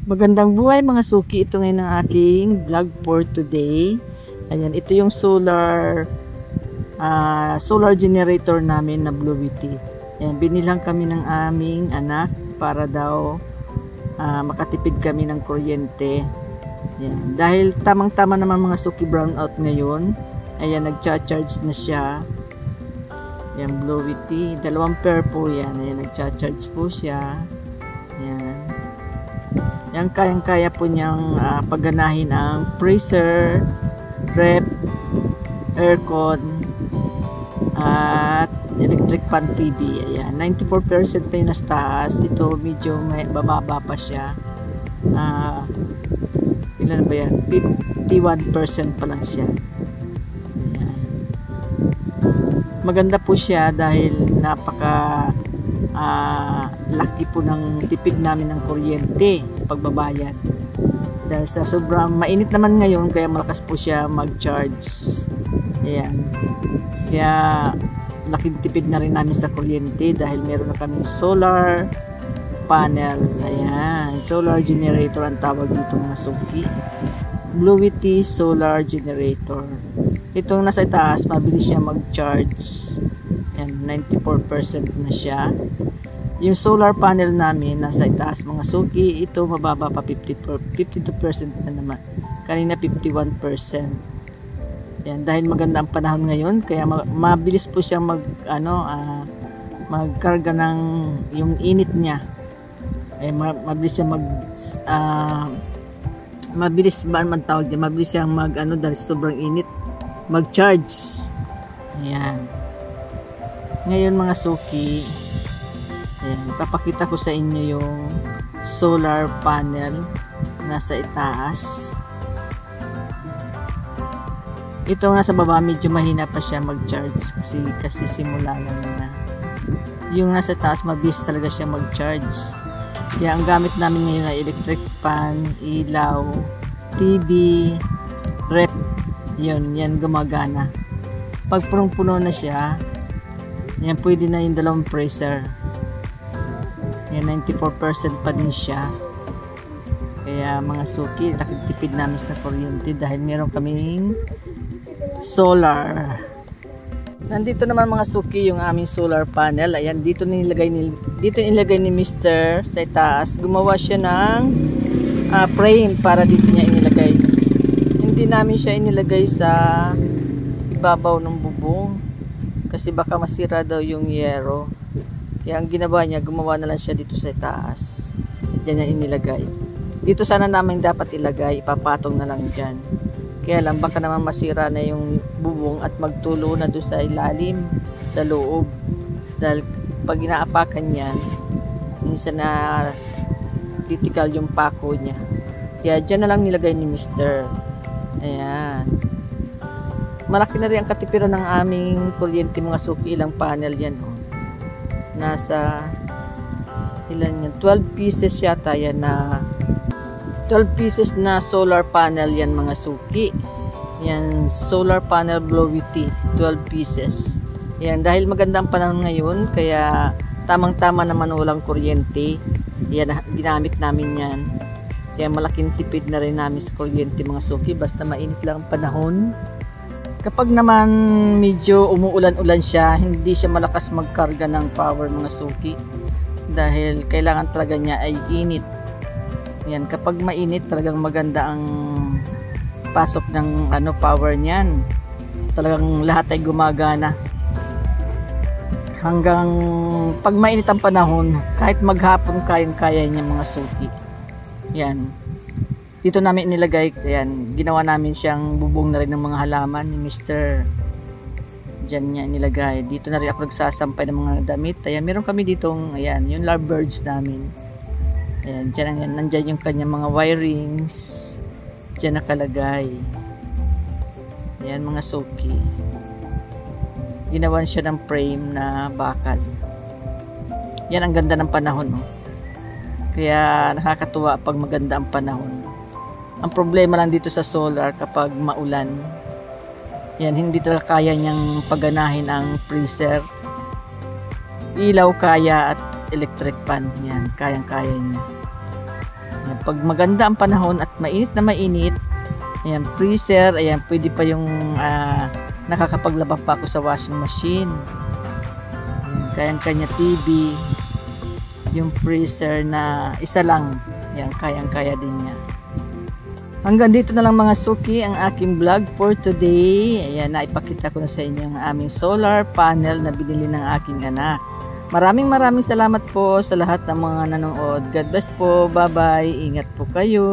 Magandang buhay mga suki, ito ngayon ang aking vlog for today. Ayan, ito yung solar generator namin na Bluevity. Ayan, binilang kami ng aming anak para daw makatipid kami ng kuryente. Ayan, dahil tamang-tama naman mga suki brownout ngayon. Ayan, nagcha-charge na siya. Ayan, Bluevity, 2 pair po yan. Ayan, nagcha-charge po siya. Ayan. Yan, kayang-kaya po niyang pagganahin ang freezer, rep, aircon, at electric fan TV. Ayan, 94% na yung nasa taas. Ito medyo may bababa pa siya. Ilan ba yan? 51% pa lang siya. Ayan. Maganda po siya dahil napaka laki po ng tipid namin ng kuryente sa pagbabayad. Dahil sa sobrang mainit naman ngayon, kaya malakas po siya mag-charge. Ayan. Kaya laking tipid na rin namin sa kuryente dahil meron na kaming solar panel. Ayan. Solar generator ang tawag dito mga suki. Bluevity solar generator. Itong nasa itaas, mabilis siya mag-charge. Ayan, 94% na siya. Yung solar panel namin nasa itaas mga suki, ito mababa pa 52% na naman. Kanina 51%. Yan, dahil maganda ang panahon ngayon, kaya mabilis po siyang magkarga ng yung init niya. Eh, mabilis siyang mabilis ba man tawag niya, mabilis siyang dahil sobrang init, mag-charge. Ayan. Ngayon mga suki, ayan, papakita ko sa inyo yung solar panel nasa itaas. Ito nga sa baba medyo mahina pa siya mag-charge kasi simula lang na. Yung nasa taas mabilis talaga siya mag-charge. Kaya ang gamit namin ngayon ay electric fan, ilaw, TV, rep. Yan gumagana. Pag punong-puno na siya, yan pwede na yung 2 freezer. Yan, 94% pa din siya. Kaya mga suki, laking tipid namin sa kuryente dahil meron kaming solar. Nandito naman mga suki yung aming solar panel. Ayan, dito nilagay ni Mr. sa itaas. Gumawa siya ng frame para dito niya inilagay. Hindi namin siya inilagay sa ibabaw ng bubong kasi baka masira daw yung yero. Kaya ang ginawa niya, gumawa na lang siya dito sa taas. Diyan niya inilagay. Dito sana namin dapat ilagay, ipapatong na lang dyan. Kaya lang baka naman masira na yung bubong at magtulo na doon sa ilalim, sa loob. Dahil pag inaapakan yan, minsan na titigal yung pako niya. Kaya dyan na lang nilagay ni Mr. Ayan. Malaki na rin ang katipiran ng aming kuryente mga suki. Ilang panel yan. Oh. Nasa ilan yan? 12 pieces yata yan na 12 pieces na solar panel yan mga suki. Yan, solar panel Bluevity, 12 pieces. Yan, dahil maganda ang panahon ngayon, kaya tamang-tama naman walang kuryente. Yan, ginamit namin yan. Kaya malaking tipid na rin namin sa kuryente mga suki, basta mainit lang ang panahon. Kapag naman medyo umuulan-ulan siya, hindi siya malakas magkarga ng power mga suki. Dahil kailangan talaga niya ay init. Yan, kapag mainit talagang maganda ang pasok ng power niyan. Talagang lahat ay gumagana. Hanggang pag mainit ang panahon, kahit maghapon kayang-kaya niya mga suki. Yan. Dito namin inilagay, ayan, ginawa namin siyang bubong na rin ng mga halaman ni Mr. Diyan niya nilagay. Dito na rin ako nagsasampay ng mga damit. Ayan, meron kami ditong, ayan, yung lovebirds namin. Ayan, dyan, nandyan yung kanyang mga wirings. Diyan nakalagay. Ayan, mga suki. Ginawan siya ng frame na bakal. Yan, ang ganda ng panahon, no? Kaya nakakatuwa pag maganda ang panahon. Ang problema lang dito sa solar kapag maulan, yan, hindi talaga kaya niyang pagganahin ang freezer. Ilaw kaya at electric fan, yan, kayang-kaya niya. Yan, pag maganda ang panahon at mainit na mainit, ayan, freezer, ayan, pwede pa yung nakakapaglaba pa ako sa washing machine. Kayang-kanya TV, yung freezer na isa lang, ayan, kayang-kaya din niya. Hanggang dito na lang mga suki ang aking vlog for today. Ayan, naipakita ko na sa inyo ang aming solar panel na binili ng aking anak. Maraming salamat po sa lahat ng mga nanonood. God bless po. Bye-bye. Ingat po kayo.